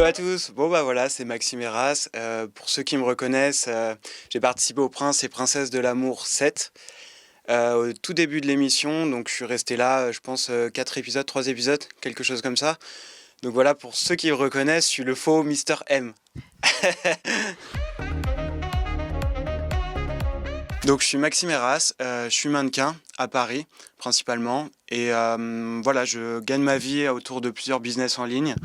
Hello à tous, bon bah voilà, c'est Maxime Eras. Pour ceux qui me reconnaissent, j'ai participé au Prince et Princesse de l'amour 7 au tout début de l'émission, donc je suis resté là, je pense 4 épisodes, 3 épisodes, quelque chose comme ça. Donc voilà, pour ceux qui me reconnaissent, je suis le faux Mister M. Donc je suis Maxime Eras, je suis mannequin à Paris principalement, et voilà, je gagne ma vie autour de plusieurs business en ligne.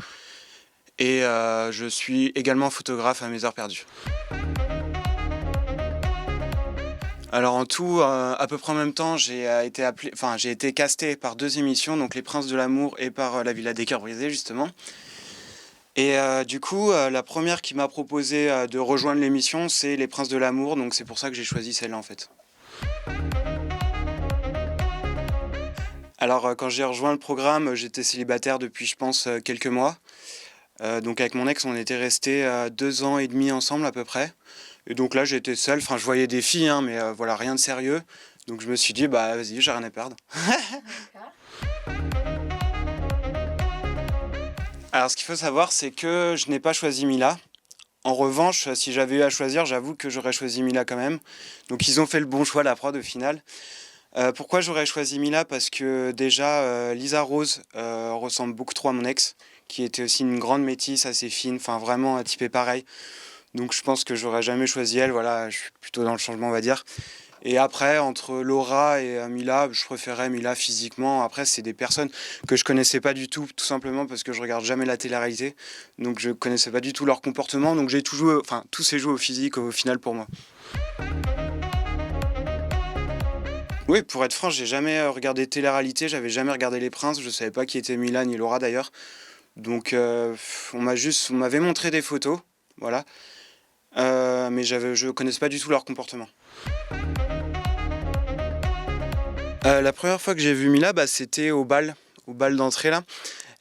Et je suis également photographe à mes heures perdues. Alors en tout, à peu près en même temps, j'ai été casté par 2 émissions, donc Les Princes de l'amour et par La Villa des Cœurs Brisés justement. Et du coup, la première qui m'a proposé de rejoindre l'émission, c'est Les Princes de l'amour, donc c'est pour ça que j'ai choisi celle-là en fait. Alors quand j'ai rejoint le programme, j'étais célibataire depuis je pense quelques mois. Donc avec mon ex, on était restés 2 ans et demi ensemble à peu près. Et donc là, j'étais seul. Enfin, je voyais des filles, hein, mais voilà, rien de sérieux. Donc je me suis dit, bah vas-y, j'ai rien à perdre. Alors ce qu'il faut savoir, c'est que je n'ai pas choisi Mila. En revanche, si j'avais eu à choisir, j'avoue que j'aurais choisi Mila quand même. Donc ils ont fait le bon choix, la prod, au final. Pourquoi j'aurais choisi Mila? Parce que déjà, Lisa Rose ressemble beaucoup trop à mon ex, qui était aussi une grande métisse, assez fine, enfin vraiment typée pareil. Donc je pense que j'aurais jamais choisi elle, voilà, je suis plutôt dans le changement, on va dire. Et après, entre Laura et Mila, je préférais Mila physiquement. Après, c'est des personnes que je connaissais pas du tout simplement parce que je regarde jamais la télé-réalité. Donc je connaissais pas du tout leur comportement, donc j'ai tout joué, enfin tout s'est joué au physique au final pour moi. Oui, pour être franc, j'ai jamais regardé télé-réalité, j'avais jamais regardé Les Princes, je savais pas qui était Mila ni Laura d'ailleurs. Donc on m'avait montré des photos, voilà. Mais je connaissais pas du tout leur comportement. La première fois que j'ai vu Mila, bah, c'était au bal d'entrée là.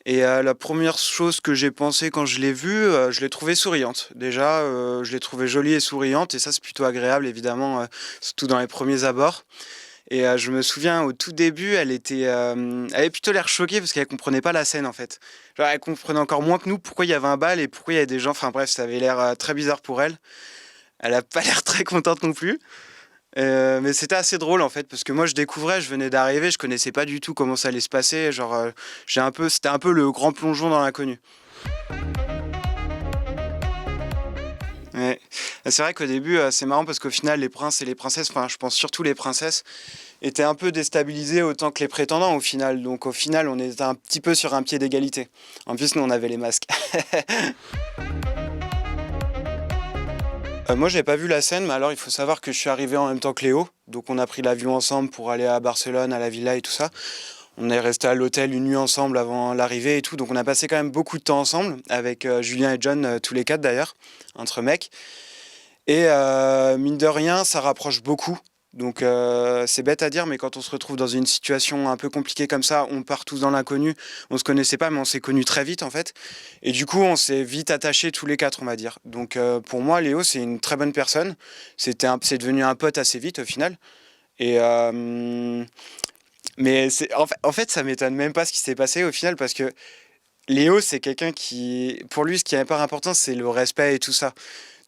Et la première chose que j'ai pensé quand je l'ai vue, je l'ai trouvée souriante. Déjà, je l'ai trouvée jolie et souriante, et ça c'est plutôt agréable évidemment, surtout dans les premiers abords. Et je me souviens au tout début, elle avait plutôt l'air choquée parce qu'elle comprenait pas la scène en fait. Genre, elle comprenait encore moins que nous pourquoi il y avait un bal et pourquoi il y avait des gens. Enfin bref, ça avait l'air très bizarre pour elle. Elle a pas l'air très contente non plus. Mais c'était assez drôle en fait parce que moi je découvrais, je venais d'arriver, je connaissais pas du tout comment ça allait se passer. Genre, c'était un peu le grand plongeon dans l'inconnu. Ouais. C'est vrai qu'au début, c'est marrant parce qu'au final, les princes et les princesses, enfin, je pense surtout les princesses, étaient un peu déstabilisés autant que les prétendants au final. Donc au final, on était un petit peu sur un pied d'égalité. En plus, nous, on avait les masques. Moi, j'ai pas vu la scène, mais alors il faut savoir que je suis arrivé en même temps que Léo. Donc on a pris l'avion ensemble pour aller à Barcelone, à la villa et tout ça. On est resté à l'hôtel une nuit ensemble avant l'arrivée et tout. Donc on a passé quand même beaucoup de temps ensemble, avec Julien et John, tous les 4 d'ailleurs, entre mecs. Et mine de rien, ça rapproche beaucoup. Donc c'est bête à dire, mais quand on se retrouve dans une situation un peu compliquée comme ça, on part tous dans l'inconnu. On se connaissait pas, mais on s'est connus très vite en fait. Et du coup, on s'est vite attachés tous les 4, on va dire. Donc pour moi, Léo, c'est une très bonne personne. C'est devenu un pote assez vite au final. Et mais en fait, ça m'étonne même pas ce qui s'est passé au final parce que Léo, c'est quelqu'un qui, pour lui, ce qui est hyper important, c'est le respect et tout ça.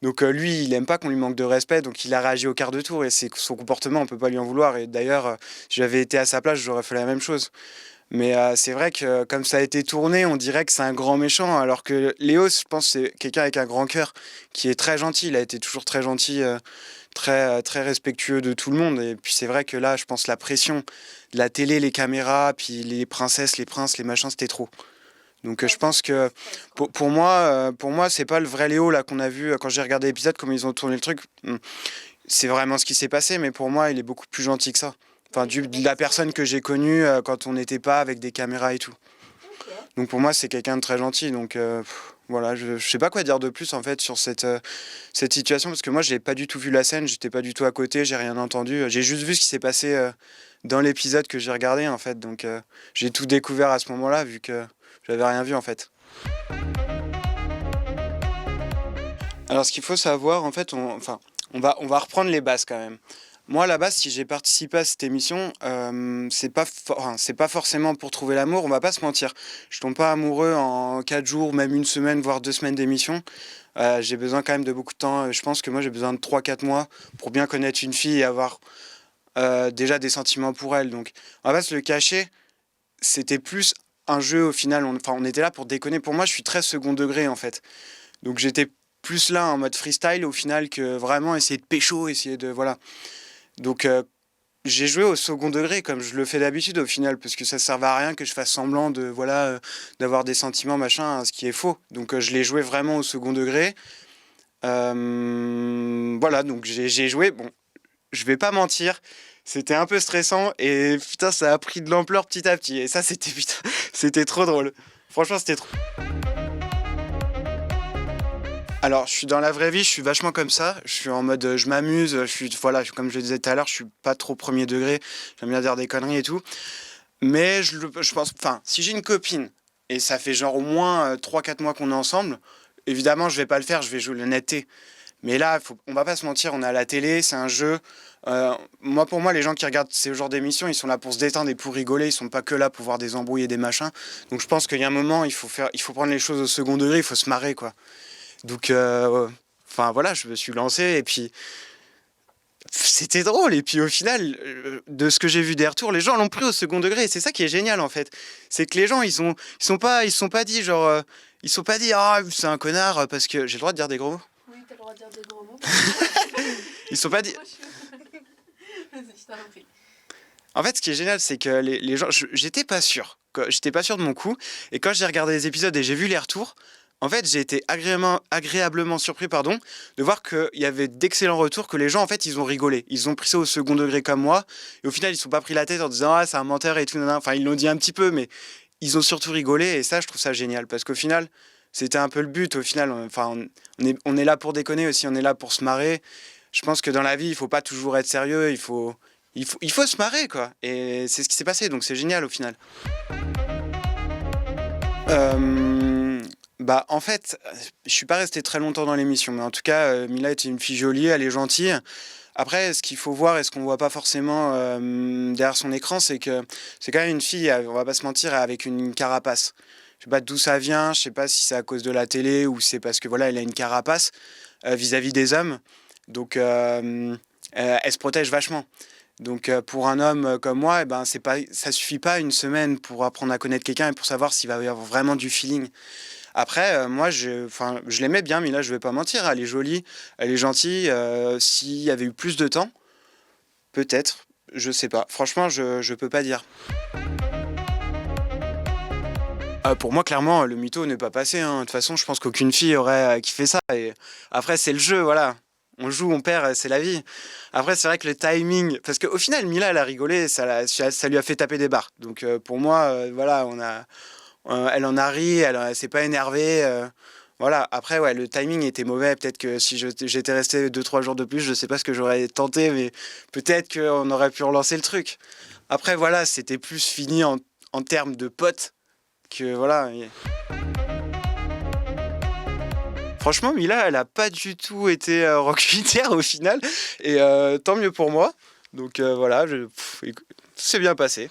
Donc lui, il aime pas qu'on lui manque de respect, donc il a réagi au quart de tour et c'est son comportement, on peut pas lui en vouloir. Et d'ailleurs, si j'avais été à sa place, j'aurais fait la même chose. Mais c'est vrai que comme ça a été tourné, on dirait que c'est un grand méchant, alors que Léo, je pense, c'est quelqu'un avec un grand cœur, qui est très gentil. Il a été toujours très gentil, très respectueux de tout le monde. Et puis c'est vrai que là, je pense la pression de la télé, les caméras, puis les princesses, les princes, les machins, c'était trop. Donc je pense que pour moi, c'est pas le vrai Léo là qu'on a vu quand j'ai regardé l'épisode, comment ils ont tourné le truc. C'est vraiment ce qui s'est passé, mais pour moi, il est beaucoup plus gentil que ça. Enfin, de la personne que j'ai connue quand on n'était pas avec des caméras et tout. Donc pour moi, c'est quelqu'un de très gentil. Donc voilà, je sais pas quoi dire de plus en fait sur cette situation parce que moi, j'ai pas du tout vu la scène, j'étais pas du tout à côté, j'ai rien entendu. J'ai juste vu ce qui s'est passé dans l'épisode que j'ai regardé en fait. Donc j'ai tout découvert à ce moment-là vu que j'avais rien vu en fait. Alors ce qu'il faut savoir en fait, on va reprendre les bases quand même. Moi, à la base, si j'ai participé à cette émission, c'est pas forcément pour trouver l'amour, on va pas se mentir. Je tombe pas amoureux en 4 jours, même une semaine, voire 2 semaines d'émission. J'ai besoin quand même de beaucoup de temps. Je pense que moi, j'ai besoin de 3 4 mois pour bien connaître une fille et avoir déjà des sentiments pour elle. Donc, on va pas se le cacher, c'était plus un jeu au final. On était là pour déconner. Pour moi, je suis très second degré en fait. Donc, j'étais plus là en mode freestyle au final que vraiment essayer de pécho, essayer de. Voilà. Donc, j'ai joué au second degré comme je le fais d'habitude au final, parce que ça servait à rien que je fasse semblant de voilà d'avoir des sentiments machin, hein, ce qui est faux. Donc je l'ai joué vraiment au second degré. Voilà, donc j'ai joué. Bon, je vais pas mentir, c'était un peu stressant et putain ça a pris de l'ampleur petit à petit. Et ça c'était putain, c'était trop drôle. Franchement c'était trop. Alors, je suis dans la vraie vie, je suis vachement comme ça. Je suis en mode, je m'amuse. Je suis, voilà, comme je le disais tout à l'heure, je suis pas trop premier degré. J'aime bien dire des conneries et tout. Mais je pense, enfin, si j'ai une copine et ça fait genre au moins 3 4 mois qu'on est ensemble, évidemment, je vais pas le faire, je vais jouer l'honnêteté. Mais là, on va pas se mentir, on est à la télé, c'est un jeu. Pour moi, les gens qui regardent ce genre d'émissions, ils sont là pour se détendre et pour rigoler. Ils sont pas que là pour voir des embrouilles et des machins. Donc, je pense qu'il y a un moment, il faut prendre les choses au second degré, il faut se marrer, quoi. Donc, enfin voilà, je me suis lancé et puis c'était drôle. Et puis au final, de ce que j'ai vu des retours, les gens l'ont pris au second degré. Et c'est ça qui est génial en fait. C'est que les gens, ils sont pas dit genre, ils sont pas dit ah c'est un connard parce que j'ai le droit de dire des gros mots. Oui, t'as le droit de dire des gros mots. Ils sont pas dit. Vas-y, je t'en prie. En fait, ce qui est génial, c'est que les gens, j'étais pas sûr. J'étais pas sûr de mon coup. Et quand j'ai regardé les épisodes et j'ai vu les retours, en fait, j'ai été agréablement surpris, pardon, de voir qu'il y avait d'excellents retours, que les gens, en fait, ils ont rigolé. Ils ont pris ça au second degré comme moi. Et au final, ils ne sont pas pris la tête en disant ah, c'est un menteur et tout. Nanana. Enfin, ils l'ont dit un petit peu, mais ils ont surtout rigolé. Et ça, je trouve ça génial. Parce qu'au final, c'était un peu le but. Au final, enfin, on est là pour déconner aussi. On est là pour se marrer. Je pense que dans la vie, il ne faut pas toujours être sérieux. Il faut se marrer, quoi. Et c'est ce qui s'est passé. Donc, c'est génial au final. Bah en fait, je suis pas resté très longtemps dans l'émission, mais en tout cas, Mila est une fille jolie, elle est gentille. Après, ce qu'il faut voir et ce qu'on voit pas forcément derrière son écran, c'est que c'est quand même une fille, on va pas se mentir, avec une carapace. Je sais pas d'où ça vient, je sais pas si c'est à cause de la télé ou c'est parce que voilà, elle a une carapace vis-à-vis des hommes. Donc, elle se protège vachement. Donc, pour un homme comme moi, eh ben, ça suffit pas une semaine pour apprendre à connaître quelqu'un et pour savoir s'il va y avoir vraiment du feeling. Après, moi, je l'aimais bien, mais là, je vais pas mentir, elle est jolie, elle est gentille. S'il y avait eu plus de temps, peut-être, je sais pas. Franchement, je peux pas dire. Pour moi, clairement, le mytho n'est pas passé, hein. De toute façon, je pense qu'aucune fille aurait kiffé ça. Et après, c'est le jeu, voilà. On joue, on perd, c'est la vie. Après, c'est vrai que le timing. Parce qu'au final, Mila, elle a rigolé, ça lui a fait taper des barres. Donc, pour moi, voilà, elle en a ri, elle s'est pas énervée. Voilà. Après, ouais, le timing était mauvais. Peut-être que si j'étais resté 2 3 jours de plus, je sais pas ce que j'aurais tenté, mais peut-être qu'on aurait pu relancer le truc. Après, voilà, c'était plus fini en termes de potes que voilà. Franchement, Mila, elle a pas du tout été rockvitaire au final. Et tant mieux pour moi. Donc voilà, écoute, c'est bien passé.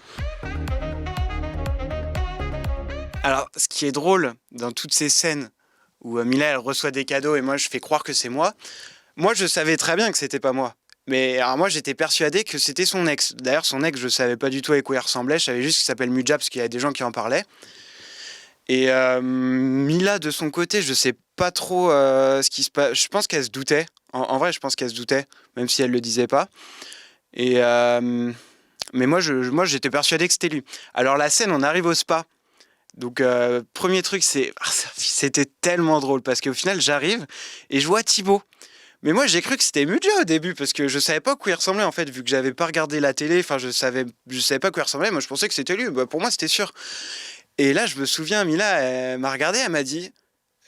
Alors, ce qui est drôle dans toutes ces scènes où Mila, elle reçoit des cadeaux et moi, je fais croire que c'est moi, je savais très bien que c'était pas moi. Mais alors moi, j'étais persuadé que c'était son ex. D'ailleurs, son ex, je savais pas du tout à quoi il ressemblait. Je savais juste qu'il s'appelle Muja parce qu'il y a des gens qui en parlaient. Et Mila, de son côté, je sais pas trop ce qui se passe. Je pense qu'elle se doutait. En vrai, je pense qu'elle se doutait, même si elle le disait pas. Et mais moi, j'étais persuadé que c'était lui. Alors la scène, on arrive au spa. Donc premier truc, c'était tellement drôle parce qu'au final, j'arrive et je vois Thibaut. Mais moi, j'ai cru que c'était Muja au début parce que je savais pas à quoi il ressemblait en fait, vu que j'avais pas regardé la télé. Enfin, je savais pas à quoi il ressemblait. Moi, je pensais que c'était lui. Bah, pour moi, c'était sûr. Et là, je me souviens, Mila, elle m'a regardé, elle m'a dit,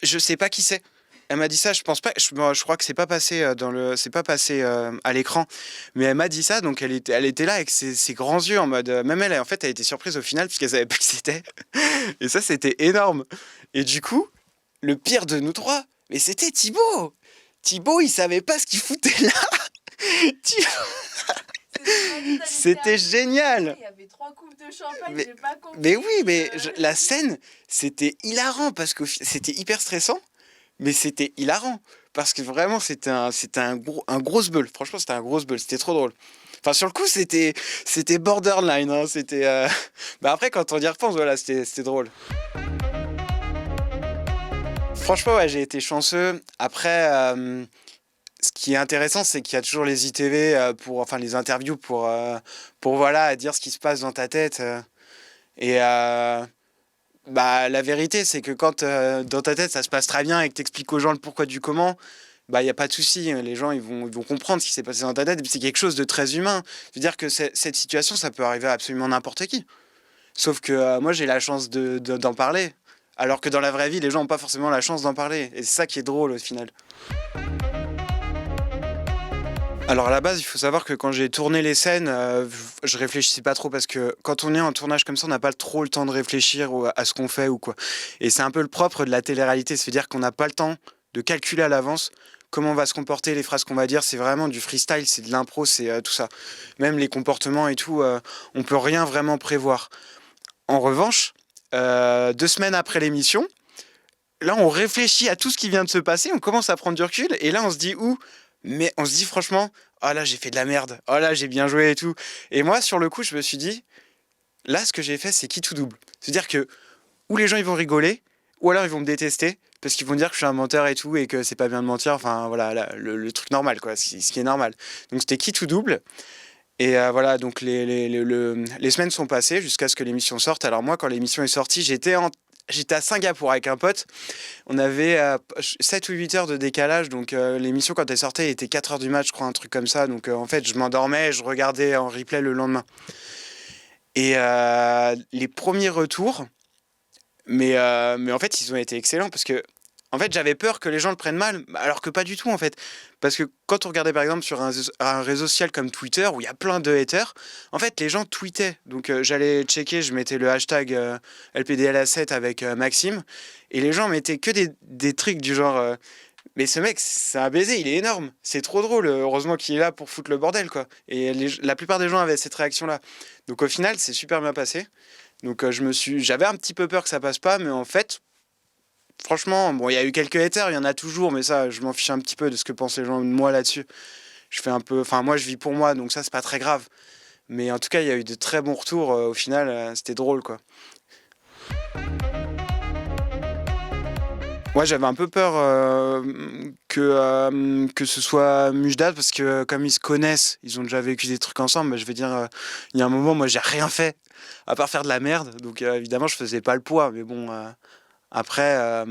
je sais pas qui c'est. Elle m'a dit ça, je pense pas, je crois que c'est pas passé c'est pas passé à l'écran, mais elle m'a dit ça, donc elle était là avec ses grands yeux en mode, même elle, en fait, elle était surprise au final puisqu'elle savait pas qui c'était. Et ça, c'était énorme. Et du coup, le pire de nous trois, mais c'était Thibaut. Thibaut, il savait pas ce qu'il foutait là. Tu- C'est ce qu'on m'a dit d'aller C'était faire. génial. Il y avait 3 coupes de champagne, Mais- j'ai pas compris. Mais oui, mais la scène, c'était hilarant parce que c'était hyper stressant, mais c'était hilarant parce que vraiment c'était un gros bull. Franchement, c'était un gros bull. C'était trop drôle. Enfin, sur le coup, c'était borderline. Hein, c'était. Bah après, quand on y repense, voilà, c'était drôle. Franchement, ouais, j'ai été chanceux. Après, ce qui est intéressant, c'est qu'il y a toujours les ITV enfin les interviews pour voilà dire ce qui se passe dans ta tête. Et bah la vérité, c'est que quand dans ta tête ça se passe très bien et que t'expliques aux gens le pourquoi du comment, bah il y a pas de souci. Les gens ils vont comprendre ce qui s'est passé dans ta tête. Et puis c'est quelque chose de très humain. Je veux dire que cette situation, ça peut arriver à absolument n'importe qui. Sauf que moi j'ai la chance d'en parler. Alors que dans la vraie vie, les gens n'ont pas forcément la chance d'en parler. Et c'est ça qui est drôle au final. Alors à la base, il faut savoir que quand j'ai tourné les scènes, je réfléchissais pas trop parce que quand on est en tournage comme ça, on n'a pas trop le temps de réfléchir à ce qu'on fait ou quoi. Et c'est un peu le propre de la télé-réalité, c'est-à-dire qu'on n'a pas le temps de calculer à l'avance comment on va se comporter, les phrases qu'on va dire. C'est vraiment du freestyle, c'est de l'impro, c'est tout ça. Même les comportements et tout, on peut rien vraiment prévoir. En revanche, 2 semaines après l'émission, là, on réfléchit à tout ce qui vient de se passer, on commence à prendre du recul, et là, on se dit où? Mais on se dit franchement, oh là, j'ai fait de la merde, oh là, j'ai bien joué et tout. Et moi, sur le coup, je me suis dit, là, ce que j'ai fait, c'est qui tout double. C'est-à-dire que, ou les gens, ils vont rigoler, ou alors ils vont me détester, parce qu'ils vont dire que je suis un menteur et tout, et que c'est pas bien de mentir, enfin, voilà, le truc normal, quoi, ce qui est normal. Donc, c'était qui tout double. Et voilà, donc les semaines sont passées jusqu'à ce que l'émission sorte. Alors moi, quand l'émission est sortie, j'étais à Singapour avec un pote. On avait 7 ou 8 heures de décalage. Donc l'émission, quand elle sortait, elle était 4 heures du match, je crois, un truc comme ça. Donc en fait, je m'endormais et je regardais en replay le lendemain. Et les premiers retours, mais en fait, ils ont été excellents parce que en fait, j'avais peur que les gens le prennent mal, alors que pas du tout en fait. Parce que quand on regardait par exemple sur un réseau social comme Twitter, où il y a plein de haters, en fait, les gens tweetaient. Donc j'allais checker, je mettais le hashtag LPDLA7 avec Maxime, et les gens mettaient que des trucs du genre mais ce mec, c'est un baiser, il est énorme, c'est trop drôle, heureusement qu'il est là pour foutre le bordel, quoi. Et la plupart des gens avaient cette réaction-là. Donc au final, c'est super bien passé. Donc j'avais un petit peu peur que ça passe pas, mais en fait, franchement, bon, il y a eu quelques haters, il y en a toujours, mais ça, je m'en fiche un petit peu de ce que pensent les gens de moi là-dessus. Je fais un peu, enfin, moi, je vis pour moi, donc ça, c'est pas très grave. Mais en tout cas, il y a eu de très bons retours. Au final, c'était drôle, quoi. Ouais, j'avais un peu peur que ce soit Mujdat, parce que comme ils se connaissent, ils ont déjà vécu des trucs ensemble. Bah, je vais dire, il y a un moment, moi, j'ai rien fait à part faire de la merde. Donc évidemment, je faisais pas le poids. Mais bon, après,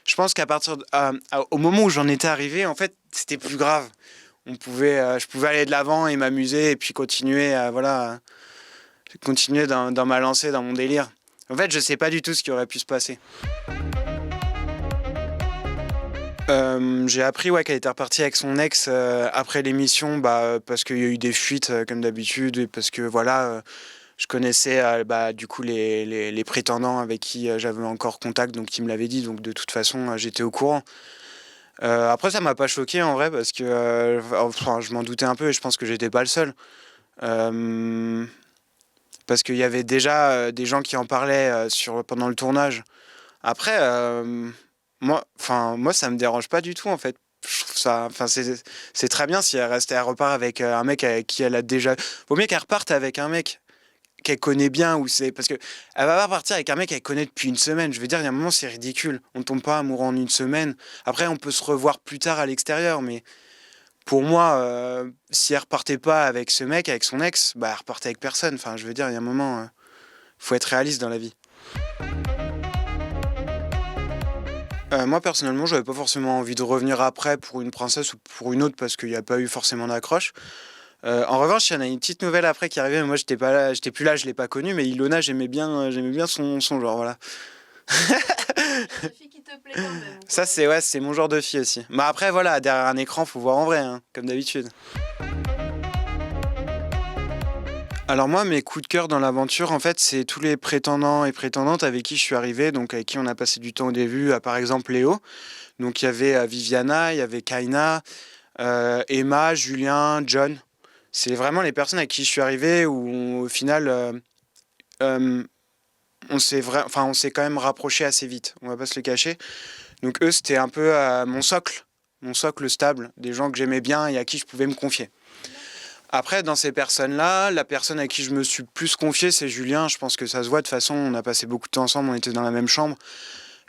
je pense qu'à partir au moment où j'en étais arrivé, en fait, c'était plus grave. Je pouvais aller de l'avant et m'amuser et puis voilà, continuer dans ma lancée, dans mon délire. En fait, je sais pas du tout ce qui aurait pu se passer. J'ai appris ouais, qu'elle était repartie avec son ex après l'émission, parce qu'il y a eu des fuites comme d'habitude et parce que voilà, je connaissais du coup les prétendants avec qui j'avais encore contact, donc ils me l'avaient dit, donc de toute façon j'étais au courant. Après ça m'a pas choqué en vrai parce que enfin, je m'en doutais un peu et je pense que j'étais pas le seul. Euh, Parce qu'il y avait déjà des gens qui en parlaient pendant le tournage. Après, moi, ça me dérange pas du tout, en fait. Je trouve ça, enfin, c'est très bien si elle repart avec un mec avec qui elle a déjà. Vaut mieux qu'elle reparte avec un mec qu'elle connaît bien ou c'est parce que elle va pas partir avec un mec qu'elle connaît depuis une semaine. Je veux dire, il y a un moment, c'est ridicule. On ne tombe pas amoureux en une semaine. Après, on peut se revoir plus tard à l'extérieur, mais pour moi, si elle repartait pas avec ce mec, avec son ex, bah, elle repartait avec personne. Enfin, je veux dire, il y a un moment, faut être réaliste dans la vie. Moi personnellement, j'avais pas forcément envie de revenir après pour une princesse ou pour une autre parce qu'il n'y a pas eu forcément d'accroche. En revanche, il y en a une petite nouvelle après qui arrivait, mais moi j'étais pas là, j'étais plus là, je l'ai pas connue, mais Ilona, j'aimais bien son genre, voilà. Une fille qui te plaît quand même. Ça c'est ouais, c'est mon genre de fille aussi. Mais après voilà, derrière un écran, faut voir en vrai, hein, comme d'habitude. Alors moi, mes coups de cœur dans l'aventure, en fait, c'est tous les prétendants et prétendantes avec qui je suis arrivé, donc avec qui on a passé du temps au début, par exemple Léo. Donc il y avait Viviana, il y avait Kaina, Emma, Julien, John. C'est vraiment les personnes avec qui je suis arrivé où au final euh, on s'est quand même rapproché assez vite, on va pas se le cacher. Donc eux c'était un peu mon socle stable, des gens que j'aimais bien et à qui je pouvais me confier. Après, dans ces personnes-là, la personne à qui je me suis plus confié, c'est Julien. Je pense que ça se voit. De toute façon, on a passé beaucoup de temps ensemble, on était dans la même chambre.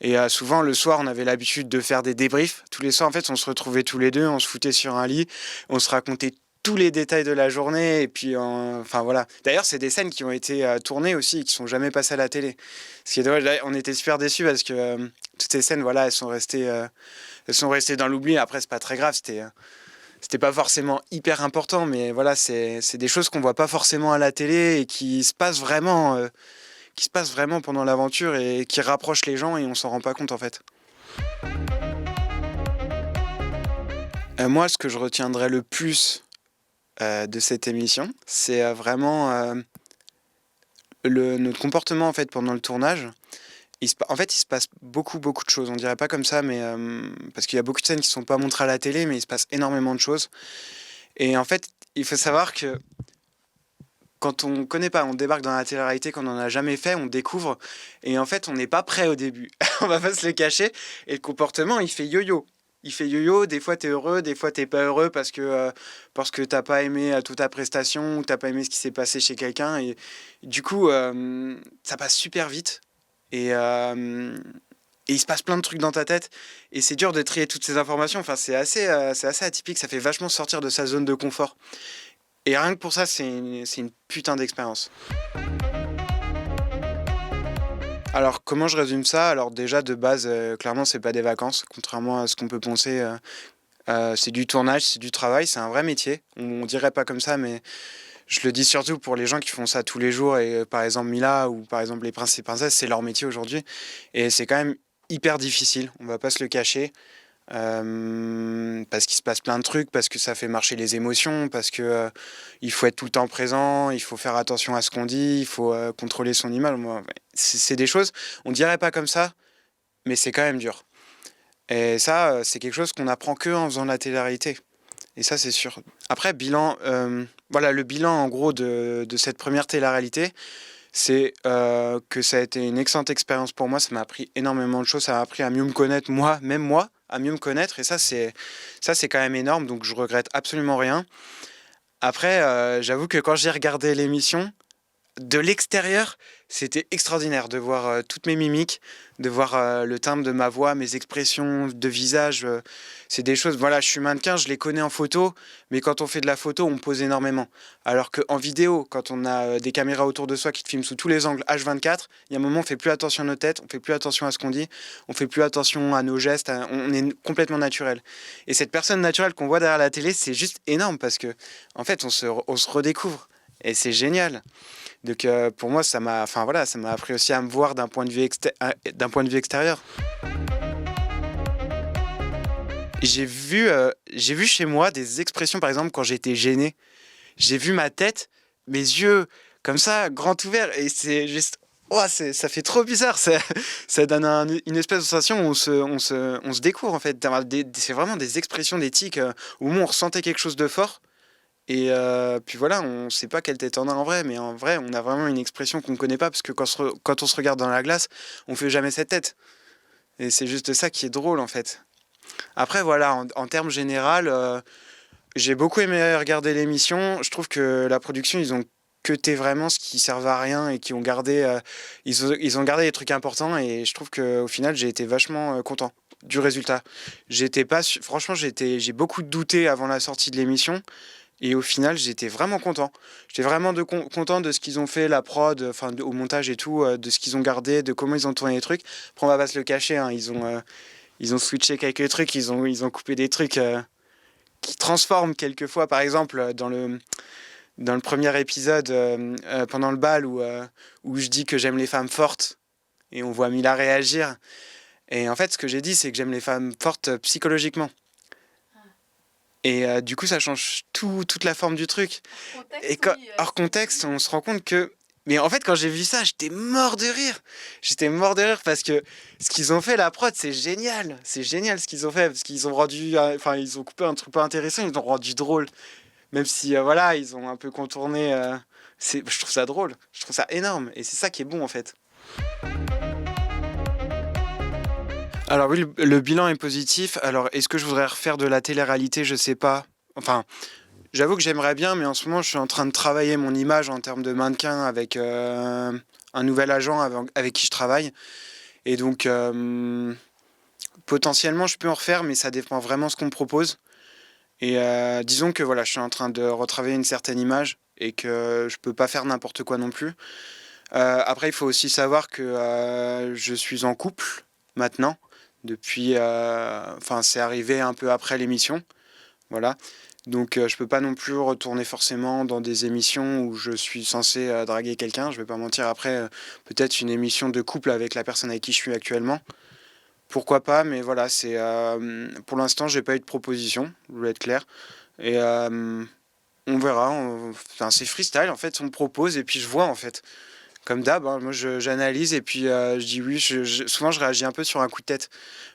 Et souvent, le soir, on avait l'habitude de faire des débriefs. Tous les soirs, en fait, on se retrouvait tous les deux, on se foutait sur un lit, on se racontait tous les détails de la journée. Et puis, enfin voilà. D'ailleurs, c'est des scènes qui ont été tournées aussi, qui sont jamais passées à la télé. Ce qui est dommage, là, on était super déçus parce que toutes ces scènes, voilà, elles sont restées dans l'oubli. Après, c'est pas très grave, c'était pas forcément hyper important, mais voilà, c'est des choses qu'on voit pas forcément à la télé et qui se passent vraiment pendant l'aventure et qui rapprochent les gens et on s'en rend pas compte en fait. Moi, ce que je retiendrai le plus de cette émission, c'est vraiment notre comportement en fait pendant le tournage. En fait, il se passe beaucoup de choses. On dirait pas comme ça, mais parce qu'il y a beaucoup de scènes qui sont pas montrées à la télé, mais il se passe énormément de choses. Et en fait, il faut savoir que quand on connaît pas, on débarque dans la télé-réalité, quand on n'en a jamais fait, on découvre. Et en fait, on n'est pas prêt au début. On va pas se le cacher. Et le comportement, il fait yo-yo. Il fait yo-yo, des fois t'es heureux, des fois t'es pas heureux parce que t'as pas aimé toute ta prestation ou t'as pas aimé ce qui s'est passé chez quelqu'un. Et du coup, ça passe super vite. Et, euh, et il se passe plein de trucs dans ta tête. Et c'est dur de trier toutes ces informations. Enfin, c'est assez atypique. Ça fait vachement sortir de sa zone de confort. Et rien que pour ça, c'est une putain d'expérience. Alors, comment je résume ça? Alors, déjà, de base, clairement, c'est pas des vacances. Contrairement à ce qu'on peut penser, c'est du tournage, c'est du travail, c'est un vrai métier. On dirait pas comme ça, mais je le dis surtout pour les gens qui font ça tous les jours. Et par exemple, Mila ou par exemple les princes et princesses, c'est leur métier aujourd'hui. Et c'est quand même hyper difficile, on va pas se le cacher. Parce qu'il se passe plein de trucs, parce que ça fait marcher les émotions, parce que il faut être tout le temps présent, il faut faire attention à ce qu'on dit, il faut contrôler son image. Moi, c'est des choses, on dirait pas comme ça, mais c'est quand même dur. Et ça, c'est quelque chose qu'on apprend que en faisant de la télé-réalité. Et ça, c'est sûr. Après, voilà, le bilan en gros de cette première télé-réalité, c'est que ça a été une excellente expérience pour moi. Ça m'a appris énormément de choses. Ça m'a appris à mieux me connaître, même moi, à mieux me connaître. Et ça, c'est quand même énorme. Donc, je regrette absolument rien. Après, j'avoue que quand j'ai regardé l'émission, de l'extérieur, c'était extraordinaire de voir toutes mes mimiques, de voir le timbre de ma voix, mes expressions de visage. C'est des choses, voilà, je suis mannequin, je les connais en photo, mais quand on fait de la photo, on pose énormément. Alors qu'en vidéo, quand on a des caméras autour de soi qui te filment sous tous les angles H24, il y a un moment, on fait plus attention à nos têtes, on fait plus attention à ce qu'on dit, on fait plus attention à nos gestes, on est complètement naturel. Et cette personne naturelle qu'on voit derrière la télé, c'est juste énorme parce que, en fait, on se redécouvre. Et c'est génial. Donc pour moi, enfin, voilà, ça m'a appris aussi à me voir d'un point de vue extérieur. J'ai vu chez moi des expressions, par exemple, quand j'étais gêné. J'ai vu ma tête, mes yeux, comme ça, grands ouverts, et c'est juste... Oh, ça fait trop bizarre, ça donne une espèce de sensation où on se découvre en fait. C'est vraiment des expressions, des tics où on ressentait quelque chose de fort. Et puis voilà, on ne sait pas quelle tête on a en vrai, mais en vrai, on a vraiment une expression qu'on ne connaît pas, parce que quand on se regarde dans la glace, on ne fait jamais cette tête. Et c'est juste ça qui est drôle, en fait. Après, voilà, en termes général, j'ai beaucoup aimé regarder l'émission. Je trouve que la production, ils ont cuté vraiment ce qui servait à rien et qui ont gardé, ils ont gardé des trucs importants, et je trouve qu'au final, j'ai été vachement content du résultat. J'étais pas, franchement, j'ai beaucoup douté avant la sortie de l'émission. Et au final, j'étais vraiment content. J'étais vraiment content de ce qu'ils ont fait, la prod, enfin au montage et tout, de ce qu'ils ont gardé, de comment ils ont tourné les trucs. Après, on va pas se le cacher, hein, ils ont switché quelques trucs, ils ont coupé des trucs qui transforment quelquefois. Par exemple, dans le premier épisode, pendant le bal, où je dis que j'aime les femmes fortes, et on voit Mila réagir. Et en fait, ce que j'ai dit, c'est que j'aime les femmes fortes psychologiquement. Et du coup, ça change toute la forme du truc. Contexte, Et oui, hors contexte, on se rend compte que Mais en fait, quand j'ai vu ça, j'étais mort de rire. J'étais mort de rire parce que ce qu'ils ont fait, la prod, c'est génial. C'est génial ce qu'ils ont fait parce qu'ils ont rendu, enfin, ils ont coupé un truc pas intéressant, ils l'ont rendu drôle. Même si, voilà, ils ont un peu contourné. Je trouve ça drôle. Je trouve ça énorme. Et c'est ça qui est bon en fait. Alors oui, le bilan est positif. Alors, est-ce que je voudrais refaire de la télé-réalité? Je sais pas. Enfin, j'avoue que j'aimerais bien, mais en ce moment, je suis en train de travailler mon image en termes de mannequin avec un nouvel agent avec qui je travaille. Et donc, potentiellement, je peux en refaire, mais ça dépend vraiment de ce qu'on me propose. Et disons que voilà, je suis en train de retravailler une certaine image et que je peux pas faire n'importe quoi non plus. Après, il faut aussi savoir que je suis en couple maintenant. Depuis, enfin, c'est arrivé un peu après l'émission. Voilà. Donc je peux pas non plus retourner forcément dans des émissions où je suis censé draguer quelqu'un. Je vais pas mentir. Après, peut-être une émission de couple avec la personne avec qui je suis actuellement. Pourquoi pas, mais voilà, c'est pour l'instant j'ai pas eu de proposition, je voulais être clair. Et on verra. Enfin, c'est freestyle en fait, on me propose et puis je vois en fait. Comme d'hab, hein, moi j'analyse et puis je dis oui. Souvent je réagis un peu sur un coup de tête.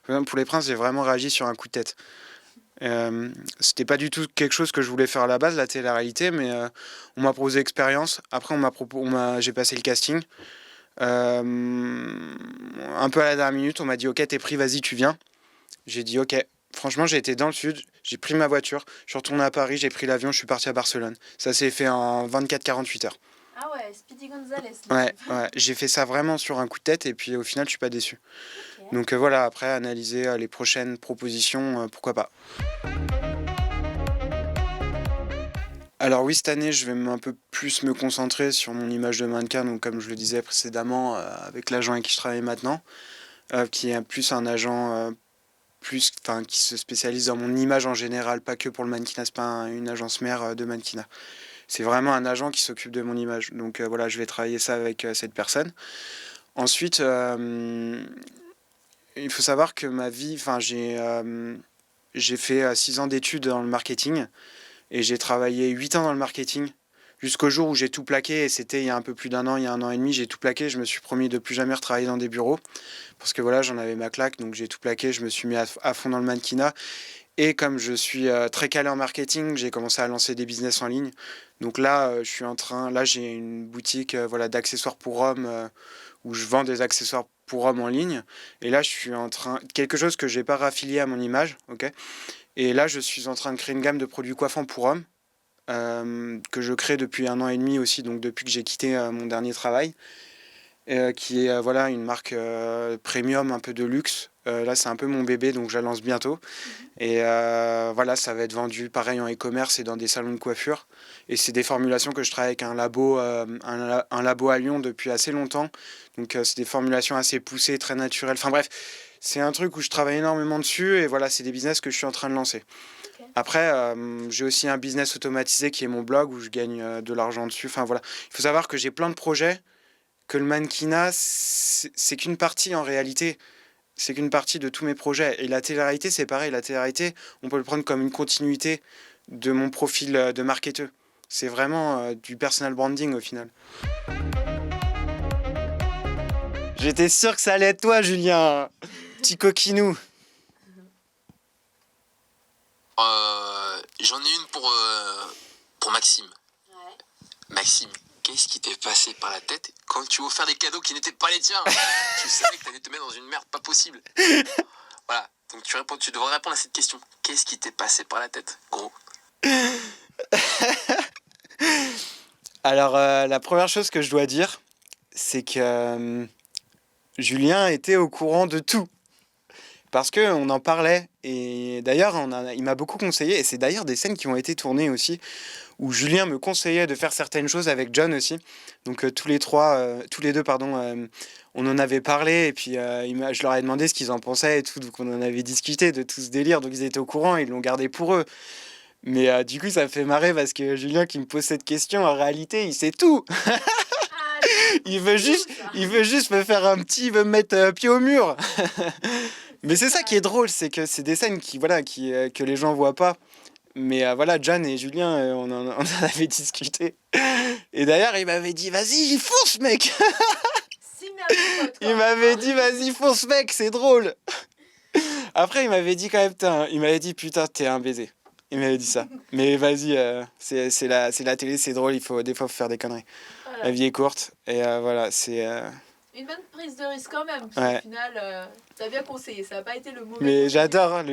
Par exemple, pour les princes, j'ai vraiment réagi sur un coup de tête. C'était pas du tout quelque chose que je voulais faire à la base, la télé-réalité, mais on m'a proposé expérience. Après, j'ai passé le casting. Un peu à la dernière minute, on m'a dit ok, t'es pris, vas-y, tu viens. J'ai dit ok. Franchement, j'ai été dans le sud, j'ai pris ma voiture, je suis retourné à Paris, j'ai pris l'avion, je suis parti à Barcelone. Ça s'est fait en 24-48 heures. Ah ouais, Speedy Gonzalez. Ouais, ouais, j'ai fait ça vraiment sur un coup de tête et puis au final, je suis pas déçu. Ok. Donc voilà, après, analyser les prochaines propositions, pourquoi pas. Alors oui, cette année, je vais un peu plus me concentrer sur mon image de mannequin, donc comme je le disais précédemment, avec l'agent avec qui je travaille maintenant, qui est plus un agent enfin, qui se spécialise dans mon image en général, pas que pour le mannequinat, c'est pas une agence mère de mannequinat. C'est vraiment un agent qui s'occupe de mon image. Donc voilà, je vais travailler ça avec cette personne. Ensuite, il faut savoir que ma vie, enfin j'ai fait 6 ans d'études dans le marketing et j'ai travaillé 8 ans dans le marketing jusqu'au jour où j'ai tout plaqué et c'était il y a un peu plus d'un an, il y a un an et demi, j'ai tout plaqué. Je me suis promis de plus jamais retravailler dans des bureaux parce que voilà, j'en avais ma claque, donc j'ai tout plaqué, je me suis mis à fond dans le mannequinat. Et comme je suis très calé en marketing, j'ai commencé à lancer des business en ligne. Donc là, là j'ai une boutique voilà, d'accessoires pour hommes où je vends des accessoires pour hommes en ligne. Et là, je suis en train, quelque chose que j'ai pas raffilié à mon image, ok. Et là, je suis en train de créer une gamme de produits coiffants pour hommes que je crée depuis un an et demi aussi, donc depuis que j'ai quitté mon dernier travail. Qui est voilà, une marque premium, un peu de luxe. Là, c'est un peu mon bébé, donc je la lance bientôt. Et voilà, ça va être vendu pareil en e-commerce et dans des salons de coiffure. Et c'est des formulations que je travaille avec un labo à Lyon depuis assez longtemps. Donc c'est des formulations assez poussées, très naturelles. Enfin bref, c'est un truc où je travaille énormément dessus. Et voilà, c'est des business que je suis en train de lancer. Ok. Après, j'ai aussi un business automatisé qui est mon blog où je gagne de l'argent dessus. Enfin voilà, il faut savoir que j'ai plein de projets, que le mannequinat, c'est qu'une partie en réalité. C'est qu'une partie de tous mes projets. Et la télé-réalité, c'est pareil. La télé-réalité, on peut le prendre comme une continuité de mon profil de marketeur. C'est vraiment du personal branding au final. J'étais sûr que ça allait être toi, Julien. Petit coquinou. J'en ai une pour Maxime. Ouais. Maxime, qu'est-ce qui t'est passé par la tête quand tu as offert des cadeaux qui n'étaient pas les tiens? Tu savais que t'allais te mettre dans une merde pas possible. Voilà, donc tu devrais répondre à cette question. Qu'est-ce qui t'est passé par la tête, gros? Alors, la première chose que je dois dire, c'est que Julien était au courant de tout. Parce qu'on en parlait. Et d'ailleurs, il m'a beaucoup conseillé. Et c'est d'ailleurs des scènes qui ont été tournées aussi, où Julien me conseillait de faire certaines choses avec John aussi. Donc tous les deux, pardon, on en avait parlé. Et puis je leur ai demandé ce qu'ils en pensaient et tout. Donc on en avait discuté de tout ce délire. Donc ils étaient au courant, ils l'ont gardé pour eux. Mais du coup, ça me fait marrer parce que Julien qui me pose cette question, en réalité, il sait tout. Ah, Il veut juste me faire il veut me mettre pied au mur. Mais c'est ça qui est drôle, c'est que c'est des scènes que les gens voient pas. Mais voilà, John et Julien, on en avait discuté. Et d'ailleurs, il m'avait dit, vas-y, fonce, mec. Si, mais avec pote, Il quoi. m'avait dit, vas-y, fonce, mec, c'est drôle. Après, il m'avait dit quand même, il m'avait dit, putain, t'es un baiser. Il m'avait dit ça. Mais vas-y, c'est la télé, c'est drôle, des fois, faut faire des conneries. Voilà. La vie est courte, et voilà, c'est... Une bonne prise de risque quand même, parce Ouais. qu'au final, t'as bien conseillé, ça n'a pas été le mauvais Mais conseil. j'adore, hein,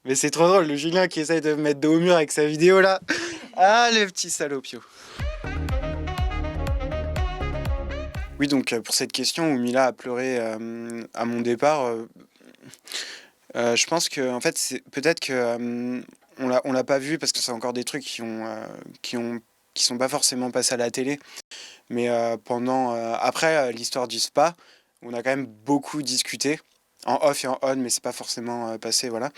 mais c'est trop drôle, le Julien qui essaye de me mettre dos au mur avec sa vidéo, là. Ah, le petit salopio. Oui, donc pour cette question où Mila a pleuré à mon départ, je pense que en fait peut-être que on l'a pas vu parce que c'est encore des trucs qui sont pas forcément passés à la télé. Mais après l'histoire du spa, on a quand même beaucoup discuté en off et en on, mais c'est pas forcément passé, voilà.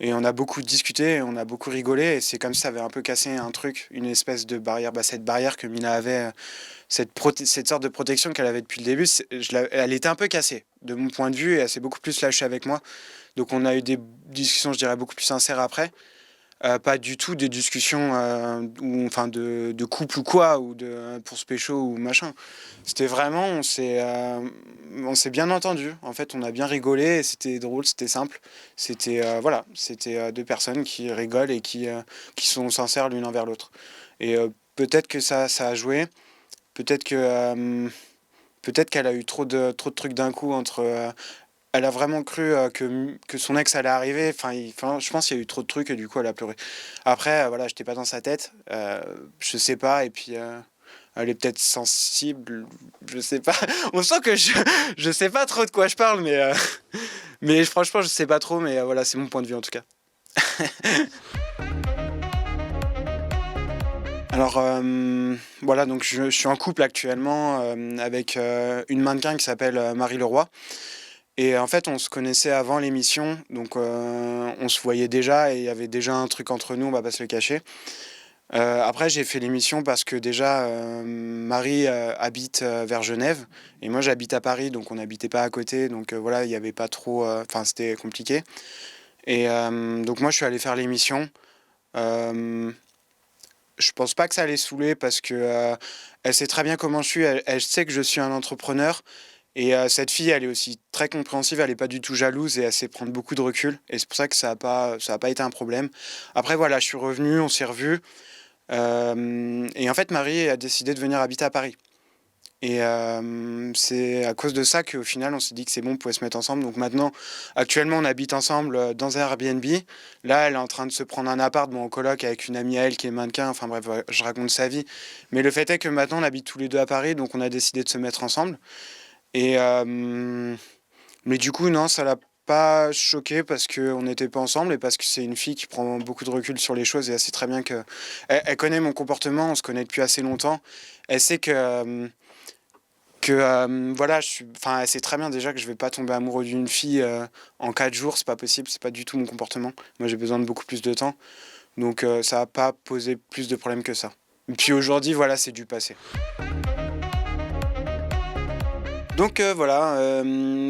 Et on a beaucoup discuté, on a beaucoup rigolé, et c'est comme si ça avait un peu cassé un truc, une espèce de barrière, cette barrière que Mila avait, cette sorte de protection qu'elle avait depuis le début, elle était un peu cassée, de mon point de vue, et elle s'est beaucoup plus lâchée avec moi. Donc on a eu des discussions, je dirais, beaucoup plus sincères après. Pas du tout des discussions enfin de couple ou quoi, ou pour se pécho ou machin. C'était vraiment, on s'est bien entendu. En fait, on a bien rigolé, et c'était drôle, c'était simple. Voilà, c'était deux personnes qui rigolent et qui sont sincères l'une envers l'autre. Et peut-être que ça a joué. Peut-être que peut-être qu'elle a eu trop de trucs d'un coup elle a vraiment cru que son ex allait arriver. Enfin, je pense qu'il y a eu trop de trucs et du coup elle a pleuré. Après, voilà, j'étais pas dans sa tête. Je sais pas. Et puis elle est peut-être sensible. Je sais pas. On sent que je sais pas trop de quoi je parle, mais franchement, je sais pas trop. Mais voilà, c'est mon point de vue en tout cas. Alors voilà, donc je suis en couple actuellement avec une mannequin qui s'appelle Marie Leroy. Et en fait, on se connaissait avant l'émission, donc on se voyait déjà et il y avait déjà un truc entre nous, on va pas se le cacher. Après, j'ai fait l'émission parce que déjà, Marie habite vers Genève et moi j'habite à Paris, donc on n'habitait pas à côté, donc voilà, il n'y avait pas trop... Enfin, c'était compliqué. Et donc moi, je suis allé faire l'émission. Je pense pas que ça allait saouler parce que elle sait très bien comment je suis, elle sait que je suis un entrepreneur. Et cette fille, elle est aussi très compréhensive, elle n'est pas du tout jalouse et elle sait prendre beaucoup de recul. Et c'est pour ça que ça a pas été un problème. Après, voilà, je suis revenu, on s'est revus. Et en fait, Marie a décidé de venir habiter à Paris. Et c'est à cause de ça qu'au final, on s'est dit que c'est bon, on pouvait se mettre ensemble. Donc maintenant, actuellement, on habite ensemble dans un Airbnb. Là, elle est en train de se prendre un appart, en coloc avec une amie à elle qui est mannequin. Enfin bref, voilà, je raconte sa vie. Mais le fait est que maintenant, on habite tous les deux à Paris, donc on a décidé de se mettre ensemble. Et mais du coup, non, ça l'a pas choqué parce qu'on n'était pas ensemble et parce que c'est une fille qui prend beaucoup de recul sur les choses et elle sait très bien que... Elle connaît mon comportement, on se connaît depuis assez longtemps. Elle sait voilà, enfin, elle sait très bien déjà que je vais pas tomber amoureux d'une fille en 4 jours, c'est pas possible, c'est pas du tout mon comportement. Moi, j'ai besoin de beaucoup plus de temps. Donc ça n'a pas posé plus de problèmes que ça. Et puis aujourd'hui, voilà, c'est du passé. Donc voilà,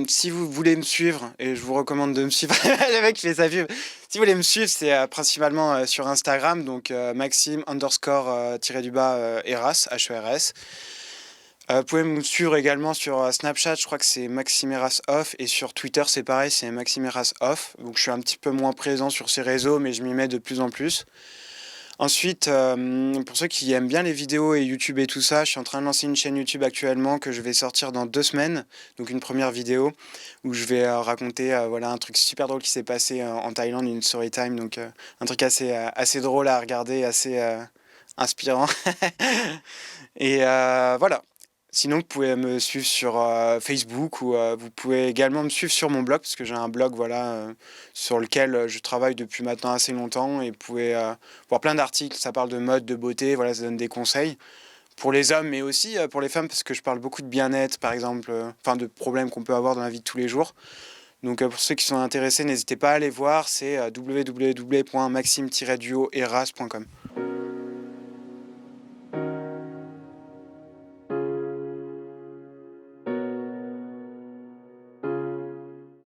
si vous voulez me suivre, et je vous recommande de me suivre, le mec fait sa pub. Si vous voulez me suivre, c'est principalement sur Instagram, donc Maxime __ Eras, H-E-R-S. Vous pouvez me suivre également sur Snapchat, je crois que c'est Maxime Eras Off, et sur Twitter c'est pareil, c'est Maxime Eras Off. Donc je suis un petit peu moins présent sur ces réseaux, mais je m'y mets de plus en plus. Ensuite, pour ceux qui aiment bien les vidéos et YouTube et tout ça, je suis en train de lancer une chaîne YouTube actuellement que je vais sortir dans 2 semaines. Donc une première vidéo où je vais raconter voilà, un truc super drôle qui s'est passé en Thaïlande, une story time. Donc un truc assez drôle à regarder, assez inspirant. Et voilà. Sinon, vous pouvez me suivre sur Facebook ou vous pouvez également me suivre sur mon blog parce que j'ai un blog voilà, sur lequel je travaille depuis maintenant assez longtemps et vous pouvez voir plein d'articles. Ça parle de mode, de beauté, voilà, ça donne des conseils pour les hommes mais aussi pour les femmes parce que je parle beaucoup de bien-être par exemple, enfin de problèmes qu'on peut avoir dans la vie de tous les jours. Donc pour ceux qui sont intéressés, n'hésitez pas à aller voir, c'est www.maxime-duo-eras.com.